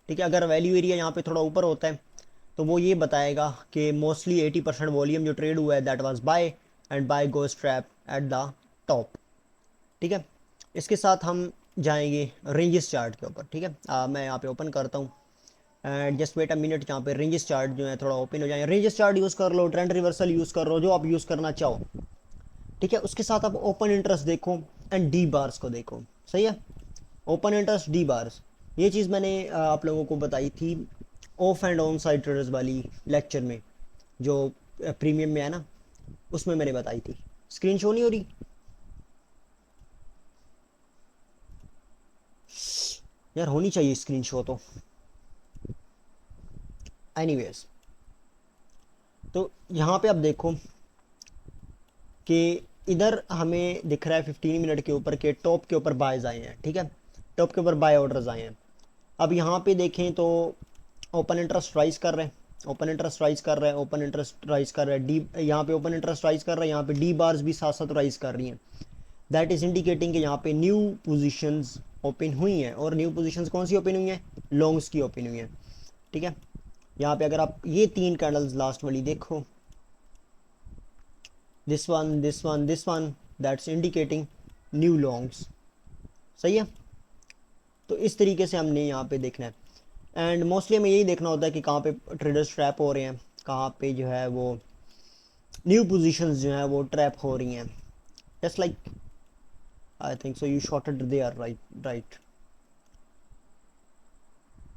ठीक है, अगर वैल्यू एरिया यहाँ पे थोड़ा ऊपर होता है तो वो ये बताएगा कि मोस्टली 80% वॉल्यूम जो ट्रेड हुआ है that was buy, and buy goes trap at the top. ठीक है, इसके साथ हम जाएंगे रेंजेस चार्ट के ऊपर। ठीक है, मैं यहाँ पे ओपन करता हूँ and just wait a minute, यहाँ पे रेंजेस चार्ट जो है थोड़ा ओपन हो जाए। रेंजेस चार्ट यूज़ कर लो, ट्रेंड रिवर्सल यूज़ कर लो, जो आप यूज़ करना चाहो। ठीक है, उसके साथ आप ओपन इंटरेस्ट देखो एंड डी बार्स को देखो। सही है, ओपन इंटरेस्ट डी बार्स, ये चीज़ मैंने आप लोगों को बताई थी of and on side traders वाली लेक्चर में, जो प्रीमियम में है ना, उसमें मैंने बताई थी। स्क्रीन शो नहीं हो रही यार, होनी चाहिए स्क्रीन शो तो। एनीवेज, तो यहाँ पे आप देखो कि इधर हमें दिख रहा है 15 मिनट के ऊपर के टॉप के ऊपर बायज आए हैं। ठीक है, टॉप के ऊपर बाय ऑर्डर्स आए हैं। अब यहाँ पे देखें तो ओपन इंटरेस्ट राइज कर रहे हैं, ओपन इंटरेस्ट राइज कर रहा है, ओपन इंटरेस्ट राइज कर रहा है डी, यहाँ पे ओपन इंटरेस्ट राइज कर रहा है, यहाँ पे डी बार्स भी साथ साथ राइज कर रही हैं। दैट इज इंडिकेटिंग कि यहाँ पे न्यू पोजीशंस ओपन हुई हैं। और न्यू पोजीशंस कौन सी ओपन हुई हैं? लॉन्ग्स की ओपन हुई हैं। ठीक है, यहाँ पे अगर आप ये 3 कैंडल्स लास्ट वाली देखो, this one this one this one, that's indicating new longs. सही है। तो इस तरीके से हमने यहाँ पे देखना है, एंड मोस्टली हमें यही देखना होता है कि कहाँ पे ट्रेडर्स ट्रैप हो रहे हैं, कहाँ पे जो है वो न्यू पोजीशंस जो है वो ट्रैप हो रही हैं। Just like I think so you shorted there, right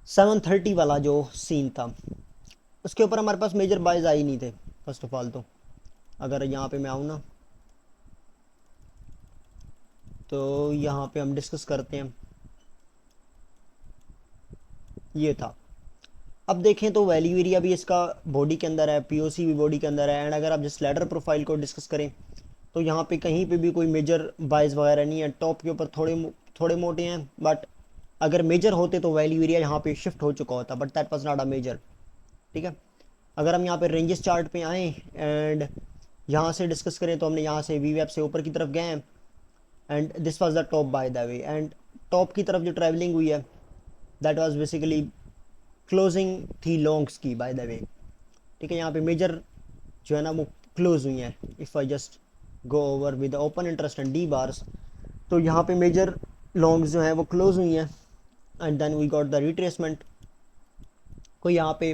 7:30 वाला जो सीन था उसके ऊपर हमारे पास मेजर बाइज आई नहीं थे फर्स्ट ऑफ ऑल। तो अगर यहाँ पे मैं आऊँ ना, तो यहाँ पे हम डिस्कस करते हैं, ये था। अब देखें तो वैल्यू एरिया भी इसका बॉडी के अंदर है, पीओसी भी बॉडी के अंदर है, एंड अगर आप जिस लैडर प्रोफाइल को डिस्कस करें तो यहाँ पे कहीं पे भी कोई मेजर बाइज वगैरह नहीं है। टॉप के ऊपर थोड़े थोड़े मोटे हैं, बट अगर मेजर होते तो वैल्यू एरिया यहाँ पे शिफ्ट हो चुका होता, but that was not a major. ठीक है। अगर हम यहाँ पे रेंजेस चार्ट पे आए एंड यहाँ से डिस्कस करें तो हमने यहाँ से वी वेब से ऊपर की तरफ गए हैं, and this was the top bye the way, and top की तरफ जो ट्रैवलिंग हुई है दैट वाज बेसिकली क्लोजिंग थी लॉन्ग्स की बाय द वे। ठीक है। यहाँ पे मेजर जो है ना वो क्लोज हुई हैं। If I just go over with open interest and D bars, तो यहाँ पे मेजर लॉन्ग्स जो हैं वो क्लोज हुई हैं, and then we got the retracement. कोई यहाँ पे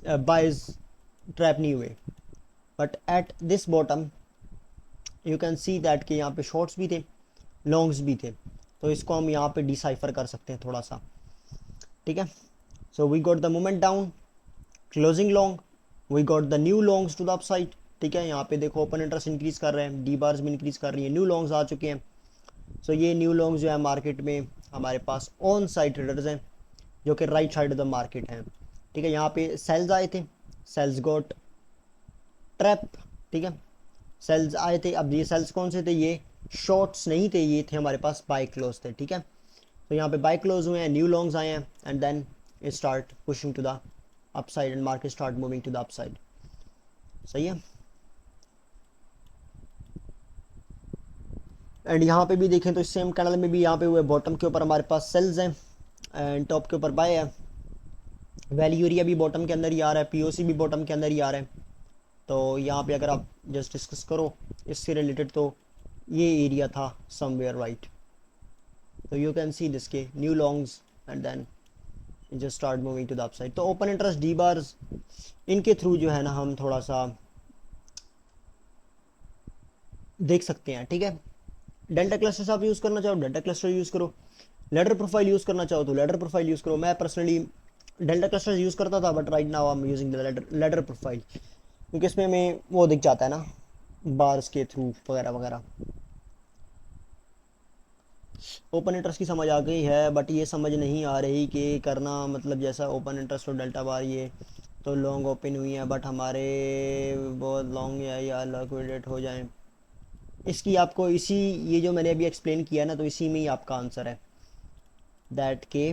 बाइज ट्रैप नहीं हुए, but at this bottom you can see that कि यहाँ पे शॉर्ट्स भी थे, लॉन्ग्स भी थे। तो इसको हम यहाँ पे डिसाइफर कर सकते हैं थोड़ा सा। ठीक है। So we got the moment down, closing long, we got the new longs to the upside. ठीक है। यहाँ पे देखो ओपन इंटरेस्ट इंक्रीज कर रहे हैं, डी बार्स भी इंक्रीज कर रही है, न्यू लॉन्ग्स आ चुके हैं। सो ये न्यू लॉन्ग्स जो है मार्केट में हमारे पास ऑन साइड ट्रेडर्स हैं जो कि right side of the market हैं। ठीक है। यहाँ पे सेल्स आए थे, सेल्स गॉट ट्रैप। ठीक है। सेल्स आए थे, अब ये सेल्स कौन से थे, ये शॉर्ट्स नहीं थे, ये थे हमारे पास बाय क्लोज थे। ठीक है। तो यहाँ पे बाय क्लोज हुए हैं, न्यू लॉन्ग्स आए हैं, and then it start pushing to the upside and market start moving to the upside. सही है। एंड यहाँ पे भी देखें तो इस सेम कैंडल में भी यहाँ पे हुए बॉटम के ऊपर हमारे पास सेल्स हैं एंड टॉप के ऊपर बाय है। वैल्यू एरिया भी बॉटम के अंदर ही आ रहा है, पीओसी भी बॉटम के अंदर ही आ रहा है। तो यहाँ पे अगर आप जस्ट डिस्कस करो इससे रिलेटेड, तो ये एरिया था समवेयर राइट। तो यू कैन सी दिस के new longs and then just start moving to the upside. तो ओपन इंटरेस्ट डी बार्स इनके थ्रू जो है ना हम थोड़ा सा देख सकते हैं। ठीक है। डेल्टा क्लस्टर्स आप यूज़ करना चाहो डेल्टा क्लस्टर यूज़ करो, लेडर प्रोफाइल यूज़ करना चाहो तो लेडर प्रोफाइल यूज़ करो। मैं पर्सनली डेल्टा क्लस्टर्स यूज़ करता था, but right now I am using the ladder profile, क्योंकि इसमें हमें वो दिख जाता है ना बार्स के थ्रू वगैरह वगैरह। ओपन इंटरेस्ट की समझ आ गई है, बट ये समझ नहीं आ रही कि करना मतलब जैसा ओपन इंटरेस्ट और डेल्टा बार ये तो लॉन्ग ओपन हुई है, बट हमारे बहुत लॉन्ग है या लिक्विडेट हो जाए। इसकी आपको इसी ये जो मैंने अभी एक्सप्लेन किया ना, तो इसी में ही आपका आंसर है दैट के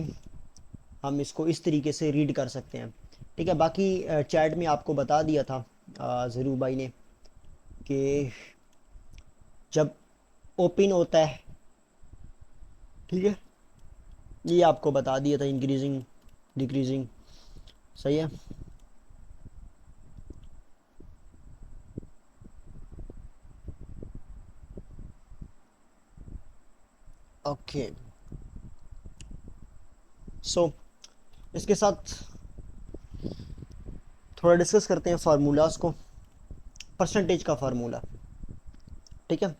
हम इसको इस तरीके से रीड कर सकते हैं। ठीक है। बाकी चैट में आपको बता दिया था ज़रूर भाई ने कि जब ओपन होता है, ठीक है, ये आपको बता दिया था इंक्रीजिंग डिक्रीजिंग। सही है। ओके। सो इसके साथ थोड़ा डिस्कस करते हैं फार्मूलाज को, परसेंटेज का फार्मूला। ठीक है।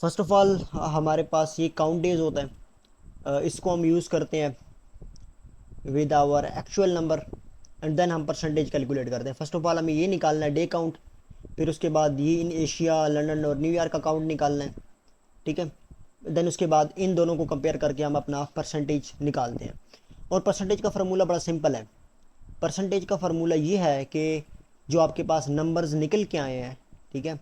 फर्स्ट ऑफ ऑल हमारे पास ये काउंट डेज होता है, इसको हम यूज़ करते हैं with our actual number, and then हम परसेंटेज कैलकुलेट करते हैं। फर्स्ट ऑफ ऑल हमें ये निकालना है डे काउंट, फिर उसके बाद ये इन एशिया लंदन और न्यूयॉर्क का काउंट निकालना है। ठीक है। देन उसके बाद इन दोनों को कंपेयर करके हम अपना परसेंटेज निकालते हैं। और परसेंटेज का फार्मूला बड़ा सिंपल है। परसेंटेज का फार्मूला ये है कि जो आपके पास नंबर्स निकल के आए हैं, ठीक है,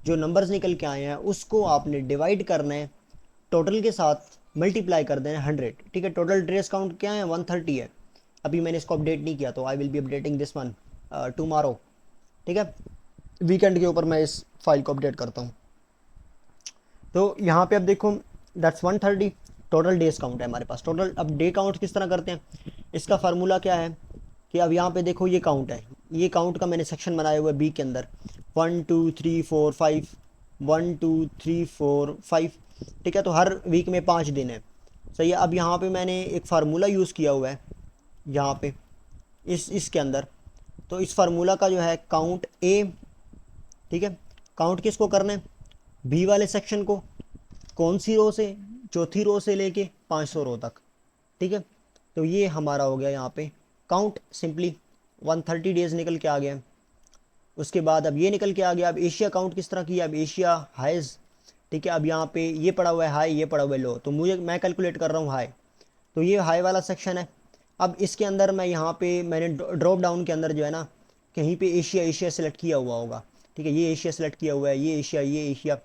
जो नंबर्स निकल के आए हैं उसको आपने डिवाइड करना है टोटल के साथ, मल्टीप्लाई कर देना है 100। ठीक है। टोटल ड्रेस काउंट क्या है, 130 है। अभी मैंने इसको अपडेट नहीं किया, तो I will be updating this one tomorrow. ठीक है। वीकेंड के ऊपर मैं इस फाइल को अपडेट करता हूँ। तो यहाँ पे अब देखो दैट्स 130 टोटल डेज काउंट है हमारे पास। टोटल अब डे काउंट किस तरह करते हैं, इसका फार्मूला क्या है कि अब यहाँ पे देखो ये काउंट है, ये काउंट का मैंने सेक्शन बनाया हुआ है बी के अंदर, 1 2 3 4 5, 1 2 3 4 5, ठीक है। तो हर वीक में 5 दिन है, सही है। अब यहाँ पे मैंने एक फार्मूला यूज़ किया हुआ है यहाँ पे इसके अंदर। तो इस फार्मूला का जो है काउंट ए, ठीक है, काउंट किसको करना है, बी वाले सेक्शन को, कौन सी रो से, चौथी रो से लेके 500 रो तक, ठीक है। तो ये हमारा हो गया यहाँ पे काउंट, सिंपली 130 डेज निकल के आ गया। उसके बाद अब ये निकल के आ गया। अब एशिया काउंट किस तरह किया, अब एशिया हाइज, ठीक है। अब यहाँ पे ये पड़ा हुआ है हाई, ये पड़ा हुआ है लो, तो मैं कैलकुलेट कर रहा हूँ हाई, तो ये हाई वाला सेक्शन है। अब इसके अंदर मैं यहाँ पे मैंने ड्रॉप डाउन के अंदर जो है ना, कहीं पे एशिया एशिया सेलेक्ट किया हुआ होगा, ठीक है। ये एशिया सेलेक्ट किया हुआ है, ये एशिया, ये एशिया।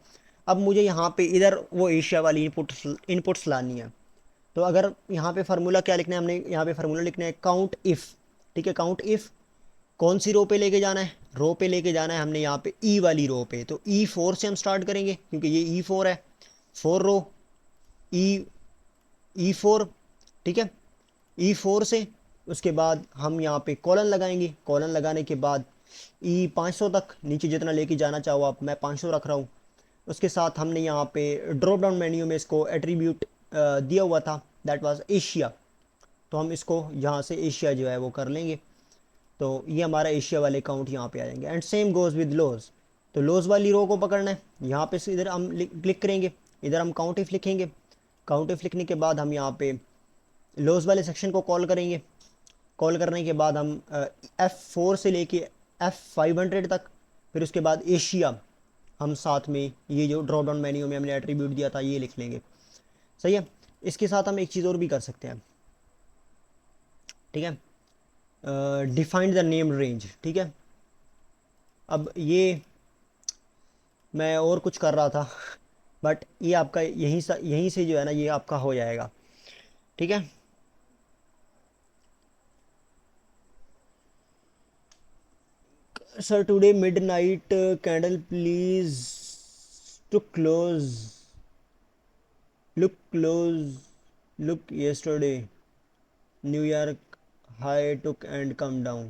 अब मुझे यहाँ पे इधर वो एशिया वाली इनपुट्स लानी है। तो अगर यहाँ पे फार्मूला क्या लिखना है, हमने यहाँ पे फार्मूला लिखना है काउंट इफ़, ठीक है। काउंट इफ़ कौन सी रो पे लेके जाना है, रो पे लेके जाना है हमने यहाँ पे ई वाली रो पे। तो E4 से हम स्टार्ट करेंगे क्योंकि ये E4 है, 4 रो, ई E4, ठीक है। E4 से उसके बाद हम यहाँ पे कॉलन लगाएंगे, कॉलन लगाने के बाद E500 तक नीचे जितना लेके जाना चाहो आप, मैं 500 रख रहा हूँ। उसके साथ हमने यहाँ पे ड्रॉप डाउन मेन्यू में इसको एट्रीब्यूट दिया हुआ था, दैट वाज एशिया, तो हम इसको यहाँ से एशिया जो है वो कर लेंगे। तो ये हमारा एशिया वाले काउंट यहाँ पे आ जाएंगे। एंड सेम गोज़ विद लोज, तो लोज वाली रो को पकड़ना है, यहाँ पे से इधर हम क्लिक करेंगे, इधर हम काउंट इफ लिखेंगे। काउंट इफ लिखने के बाद हम यहाँ पे लोज वाले सेक्शन को कॉल करेंगे। कॉल करने के बाद हम F4 से लेके F500 तक, फिर उसके बाद एशिया हम साथ में ये जो ड्रॉप डाउन मेन्यू में हमने एट्रीब्यूट दिया था ये लिख लेंगे, सही है। इसके साथ हम एक चीज़ और भी कर सकते हैं, ठीक है, डिफाइंड द नेम रेंज, ठीक है। अब ये मैं और कुछ कर रहा था बट ये आपका यहीं से जो है ना ये आपका हो जाएगा, ठीक है। Sir today midnight candle please to close, look close, look yesterday New York high took and come down.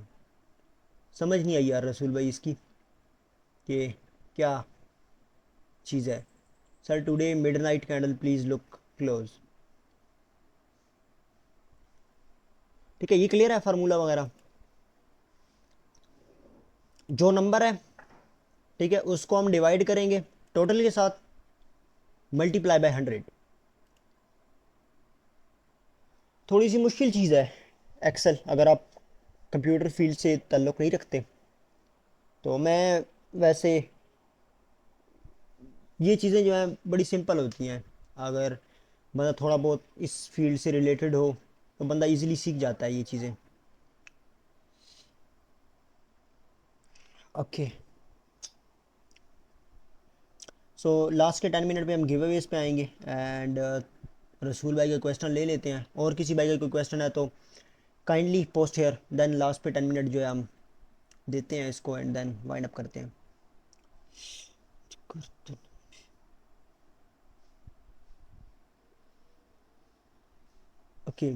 समझ नहीं आई यार रसूल भाई इसकी कि क्या चीज़ है। Sir today midnight candle please look close, ठीक है। ये क्लियर है फार्मूला वगैरह, जो नंबर है, ठीक है, उसको हम डिवाइड करेंगे टोटल के साथ, मल्टीप्लाई बाय 100। थोड़ी सी मुश्किल चीज़ है एक्सेल, अगर आप कंप्यूटर फील्ड से ताल्लुक़ नहीं रखते तो। मैं वैसे ये चीज़ें जो हैं बड़ी सिंपल होती हैं, अगर बंदा थोड़ा बहुत इस फील्ड से रिलेटेड हो तो बंदा इजीली सीख जाता है ये चीज़ें। ओके, सो लास्ट के 10 मिनट पे हम गिव अवेज पे आएंगे। एंड रसूल भाई का क्वेश्चन ले लेते हैं, और किसी भाई का कोई क्वेश्चन है तो kindly post here, then last पे 10 मिनट जो है हम देते हैं इसको एंड देन वाइंड अप करते हैं। Okay,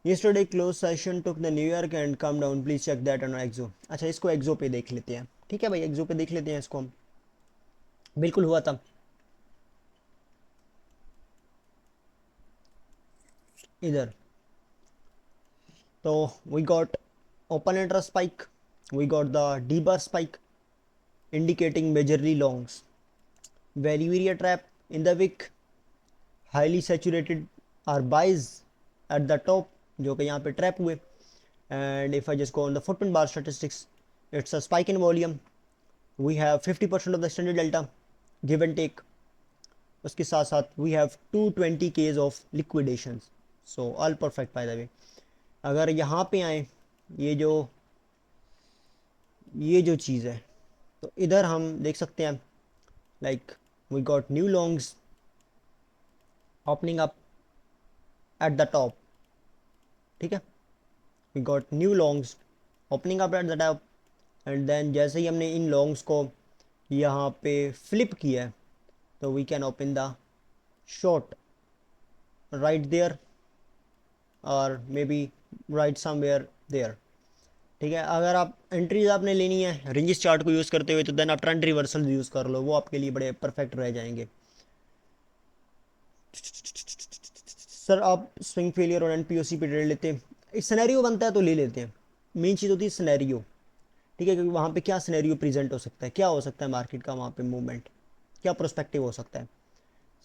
yesterday close session took the New York and come down, please check that on exo। अच्छा, इसको exo पे देख लेते हैं, ठीक है भाई, exo पे देख लेते हैं इसको हम। बिल्कुल हुआ था इधर। तो we got open interest spike, we got the D-bar spike indicating majorly longs, very trap in the wick, highly saturated are buys at the top जो कि यहाँ पे ट्रैप हुए। and if I just go on the footprint bar statistics, it's a spike in volume, we have 50% of the standard delta give and take। उसके साथ साथ we have 220 Ks of liquidations, so all perfect by the way। अगर यहाँ पे आए, ये जो चीज़ है, तो इधर हम देख सकते हैं like we got new longs opening up at the top, ठीक है। We got new longs opening up at the top, and then जैसे ही हमने इन लॉन्ग्स को यहाँ पे फ्लिप किया है तो we can open the short right there or maybe right somewhere there, ठीक है। अगर आप एंट्रीज आपने लेनी है रेंजिस चार्ट को यूज़ करते हुए तो देन आप ट्रेंड रिवर्सल यूज़ कर लो, वो आपके लिए बड़े परफेक्ट रह जाएंगे। सर आप स्विंग फेलियर और एनपीओसी पे ट्रेड लेते हैं, सिनेरियो बनता है तो ले लेते हैं। मेन चीज़ होती है सिनेरियो, ठीक है, क्योंकि वहाँ पे क्या सिनेरियो प्रेजेंट हो सकता है, क्या हो सकता है मार्केट का वहाँ पे मूवमेंट, क्या प्रोस्पेक्टिव हो सकता है।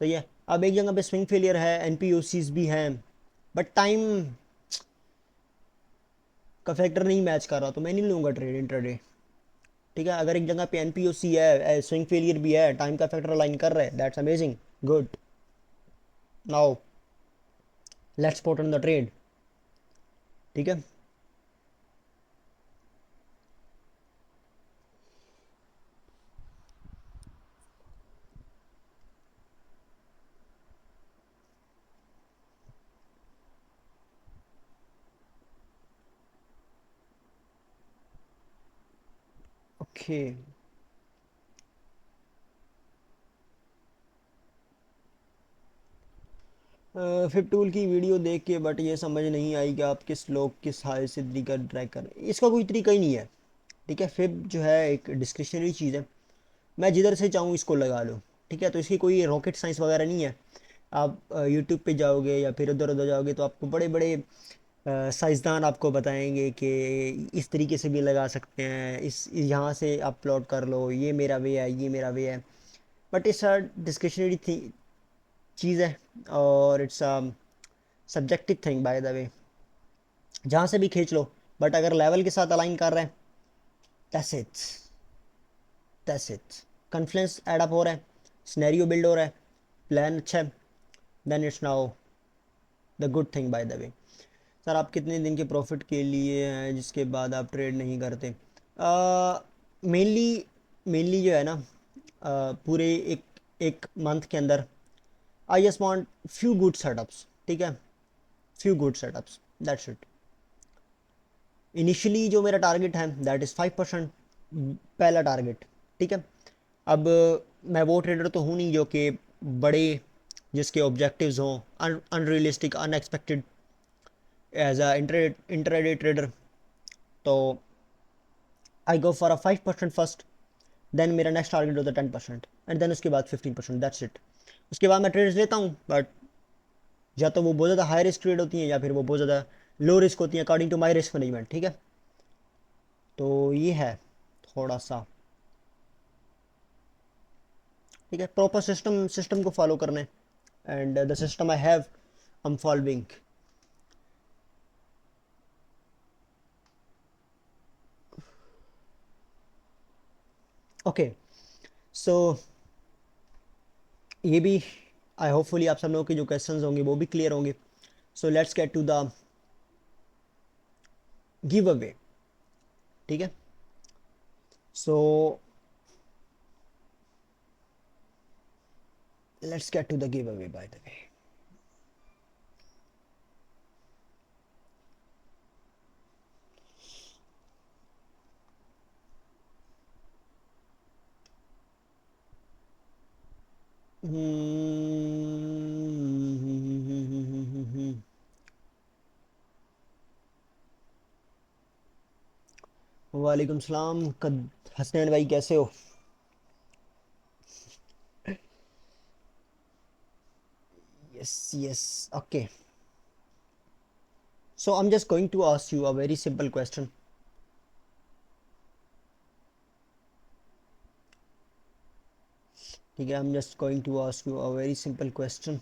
सही है। अब एक जगह पे स्विंग फेलियर है, एनपीओसीज भी हैं, बट टाइम का फैक्टर नहीं मैच कर रहा तो मैं नहीं लूँगा ट्रेड इंट्राडे, ठीक है। अगर एक जगह पे एनपीओसी है, स्विंग फेलियर भी है, टाइम का फैक्टर अलाइन कर रहा है, that's amazing, good. Now let's put on the trade, ठीक है। ओके, फिर टूल की वीडियो देख के बट ये समझ नहीं आई कि आप किस लोग किस हाई से तरीका ट्रैक करें, इसका कोई तरीका ही नहीं है, ठीक है। फिर जो है एक डिस्क्रिशनरी चीज़ है, मैं जिधर से चाहूँ इसको लगा लूँ, ठीक है। तो इसकी कोई रॉकेट साइंस वगैरह नहीं है। आप यूट्यूब पे जाओगे या फिर उधर उधर जाओगे तो आपको बड़े बड़े साइंसदान आपको बताएंगे कि इस तरीके से भी लगा सकते हैं, इस यहाँ से आप प्लॉट कर लो, ये मेरा वे है, ये मेरा वे है, बट इट्स अ डिस्क्रिशनरी चीज़ है और it's a subjective thing by the वे, जहाँ से भी खींच लो, बट अगर लेवल के साथ अलाइन कर रहे हैं that's it, that's it. Confluence add up हो रहा है, सिनेरियो बिल्ड हो रहा है, प्लान अच्छा है, then it's now the good thing by the way. Sir आप कितने दिन के प्रॉफिट के लिए हैं जिसके बाद आप ट्रेड नहीं करते? मेनली मेनली जो है ना, पूरे एक एक मंथ के अंदर I just want few good setups, ठीक है, few good setups, that's it. Initially जो मेरा टारगेट है दैट इज़ 5%, पहला टारगेट, ठीक है। अब मैं वो ट्रेडर तो हूँ नहीं जो कि बड़े जिसके ऑब्जेक्टिव्स हों unrealistic unexpected as a intraday trader, तो I go for a 5% first, then मेरा नेक्स्ट टारगेट होता है 10% एंड देन उसके बाद 15%, दैट्स इट। उसके बाद मैं ट्रेड्स लेता हूँ बट या तो वो बहुत ज़्यादा हाई रिस्क ट्रेड होती हैं या फिर वो बहुत ज़्यादा लो रिस्क होती हैं according to my risk management, ठीक है। तो ये है थोड़ा सा, ठीक है, प्रॉपर सिस्टम सिस्टम को फॉलो करना है and the system I have I am following. Okay, so ये भी आई होपफुली आप सब लोगों के जो क्वेश्चंस होंगे वो भी क्लियर होंगे। So let's get to the giveaway, ठीक है। So let's get to the giveaway by the way. वालेकुम सलाम, हसनैन भाई कैसे हो? Yes yes, okay. So I am just going to ask you a very simple question, ठीक है। I am just going to ask you a very simple question.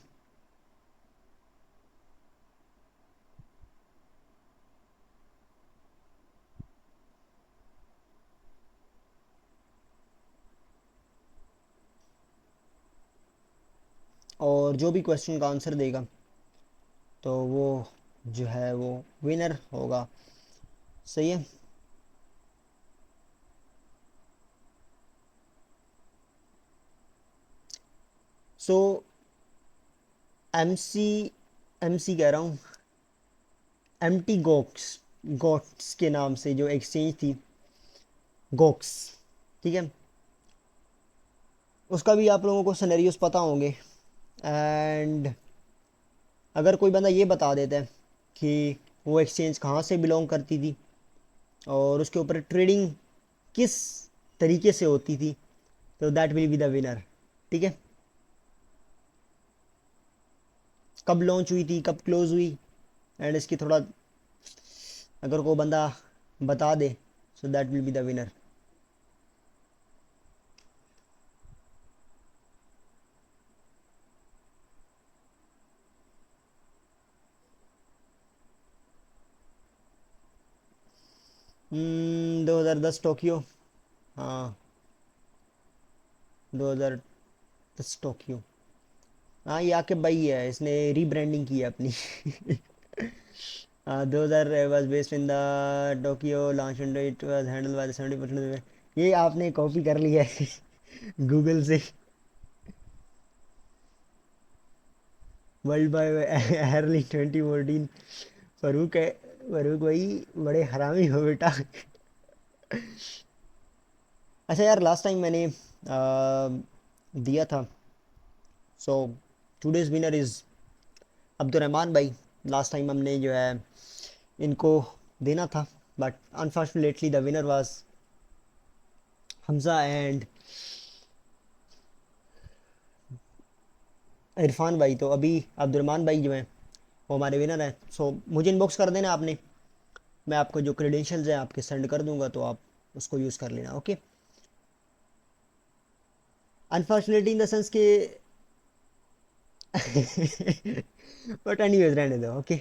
और जो भी क्वेश्चन का आंसर देगा तो वो जो है वो विनर होगा, सही है। सो एमसी एमसी कह रहा हूँ, एमटी गोक्स, गोट्स के नाम से जो एक्सचेंज थी, गोक्स, ठीक है, उसका भी आप लोगों को सिनेरियोस पता होंगे। एंड अगर कोई बंदा ये बता देता है कि वो एक्सचेंज कहाँ से बिलोंग करती थी और उसके ऊपर ट्रेडिंग किस तरीके से होती थी, तो that will be the winner. ठीक है, कब लॉन्च हुई थी, कब क्लोज हुई, एंड इसकी थोड़ा अगर कोई बंदा बता दे, so that will be the winner. 2010 Tokyo. हाँ, 2010 टोक्यो। हाँ, ये आके भाई है, इसने रीब्रांडिंग की है अपनी। हाँ, 2000 was based in the Tokyo launch and it was handled by the 70%। ये आपने कॉपी कर लिया है गूगल से। World by early 2014। फरूक है, फरूक भाई बड़े हरामी हो बेटा। अच्छा यार, लास्ट टाइम मैंने दिया था, so today's winner is Abdul Rahman भाई। लास्ट टाइम हमने जो है इनको देना था, but unfortunately the winner was Hamza and Irfan भाई। तो अभी अब्दुलरहमान भाई जो हैं वो हमारे विनर हैं। सो मुझे इनबॉक्स कर देना आपने, मैं आपको जो क्रेडेंशियल्स हैं आपके सेंड कर दूंगा, तो आप उसको यूज़ कर लेना। Okay, unfortunately in the sense के बट एनीवेज रहने दो। ओके,